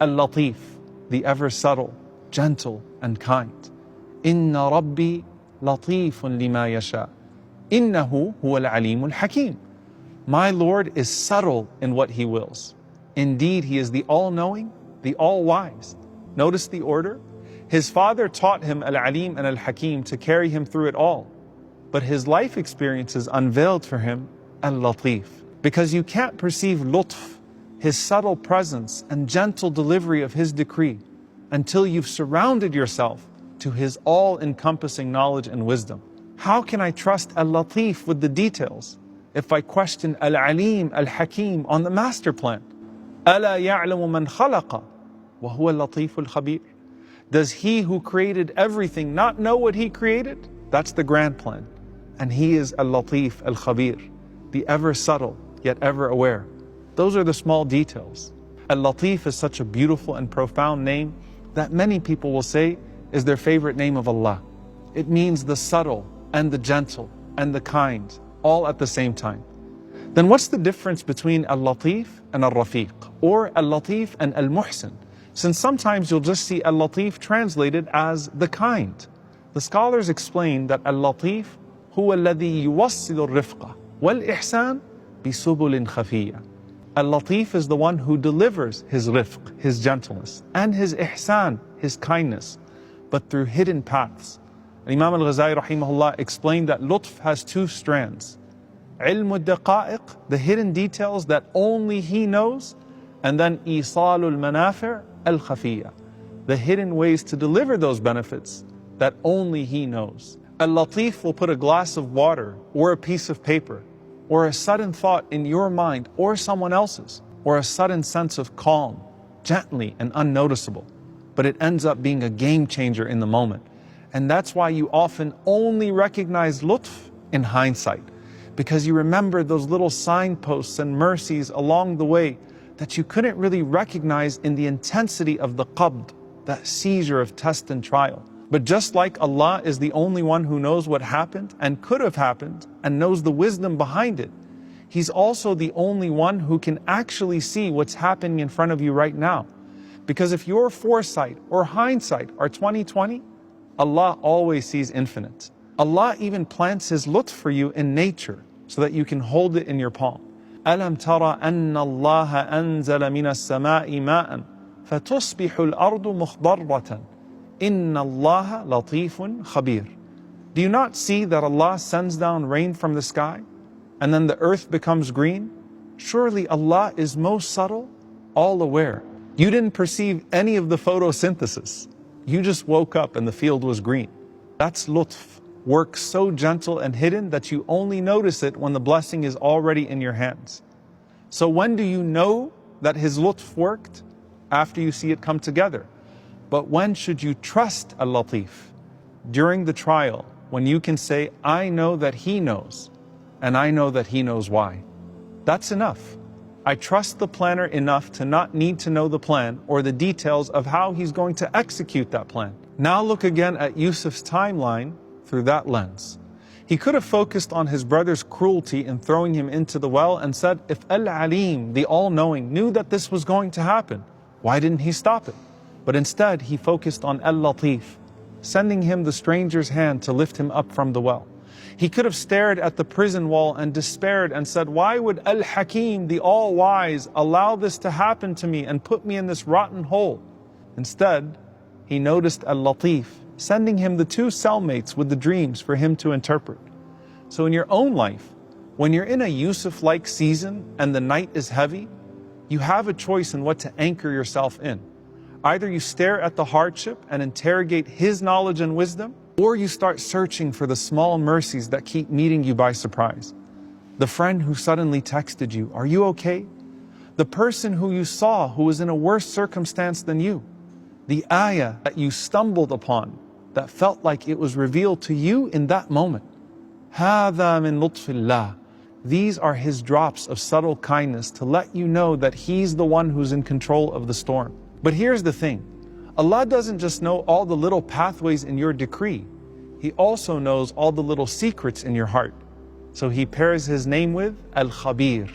Al-latif, the ever subtle, gentle and kind. Inna Rabbi latifun lima yasha. Innahu huwa al-alimul hakim. My Lord is subtle in what He wills. Indeed, He is the all-knowing, the all-wise. Notice the order. His father taught him Al-Alim and Al-Hakim to carry him through it all. But his life experiences unveiled for him Al-Latif. Because you can't perceive lutf, His subtle presence and gentle delivery of His decree, until you've surrounded yourself to His all-encompassing knowledge and wisdom. How can I trust Al-Latif with the details if I question Al-Alim, Al-Hakim on the master plan? أَلَا يَعْلَمُ مَنْ خَلَقَ وَهُوَ اللَّطِيفُ الْخَبِيرُ. Does He who created everything not know what He created? That's the grand plan. And He is Al-Latif Al-Khabir, the ever subtle yet ever aware. Those are the small details. Al-Latif is such a beautiful and profound name that many people will say is their favorite name of Allah. It means the subtle and the gentle and the kind, all at the same time. Then what's the difference between Al-Latif and Al-Rafiq, or Al-Latif and Al-Muhsin? Since sometimes you'll just see Al-Latif translated as the kind. The scholars explain that Al-Latif huwa alladhi yuwassilu al-rifqa wal-ihsan bisubulin khafiyya. Al-Latif is the one who delivers His rifq, His gentleness, and His ihsan, His kindness, but through hidden paths. Imam al-Ghazali rahimahullah explained that lutf has two strands. Ilm al-daqa'iq, the hidden details that only He knows, and then isalul manafi' al-khafiyya, the hidden ways to deliver those benefits that only He knows. Al-Latif will put a glass of water or a piece of paper or a sudden thought in your mind or someone else's, or a sudden sense of calm, gently and unnoticeable, but it ends up being a game changer in the moment. And that's why you often only recognize lutf in hindsight, because you remember those little signposts and mercies along the way that you couldn't really recognize in the intensity of the qabd, that seizure of test and trial. But just like Allah is the only one who knows what happened and could have happened and knows the wisdom behind it, He's also the only one who can actually see what's happening in front of you right now. Because if your foresight or hindsight are 20/20, Allah always sees infinite. Allah even plants His lutf for you in nature so that you can hold it in your palm. أَلَمْ تَرَ أَنَّ اللَّهَ أَنزَلَ مِنَ السَّمَاءِ مَاءً فَتُصْبِحُ الْأَرْضُ مُخْضَرَّةً إِنَّ اللَّهَ لَطِيفٌ خَبِيرٌ. Do you not see that Allah sends down rain from the sky and then the earth becomes green? Surely Allah is most subtle, all aware. You didn't perceive any of the photosynthesis. You just woke up and the field was green. That's lutf, work so gentle and hidden that you only notice it when the blessing is already in your hands. So when do you know that His lutf worked? After you see it come together. But when should you trust Al-Latif? During the trial, when you can say, I know that He knows, and I know that He knows why. That's enough. I trust the planner enough to not need to know the plan or the details of how he's going to execute that plan. Now look again at Yusuf's timeline through that lens. He could have focused on his brother's cruelty in throwing him into the well and said, if Al-Alim, the all-knowing, knew that this was going to happen, why didn't he stop it? But instead, he focused on Al-Latif, sending him the stranger's hand to lift him up from the well. He could have stared at the prison wall and despaired and said, why would Al-Hakim, the all-wise, allow this to happen to me and put me in this rotten hole? Instead, he noticed Al-Latif, sending him the two cellmates with the dreams for him to interpret. So in your own life, when you're in a Yusuf-like season and the night is heavy, you have a choice in what to anchor yourself in. Either you stare at the hardship and interrogate his knowledge and wisdom, or you start searching for the small mercies that keep meeting you by surprise. The friend who suddenly texted you, are you okay? The person who you saw who was in a worse circumstance than you. The ayah that you stumbled upon that felt like it was revealed to you in that moment. هَذَا مِن لُطْفِ اللَّهِ. These are His drops of subtle kindness to let you know that He's the one who's in control of the storm. But here's the thing. Allah doesn't just know all the little pathways in your decree. He also knows all the little secrets in your heart. So He pairs His name with Al-Khabir,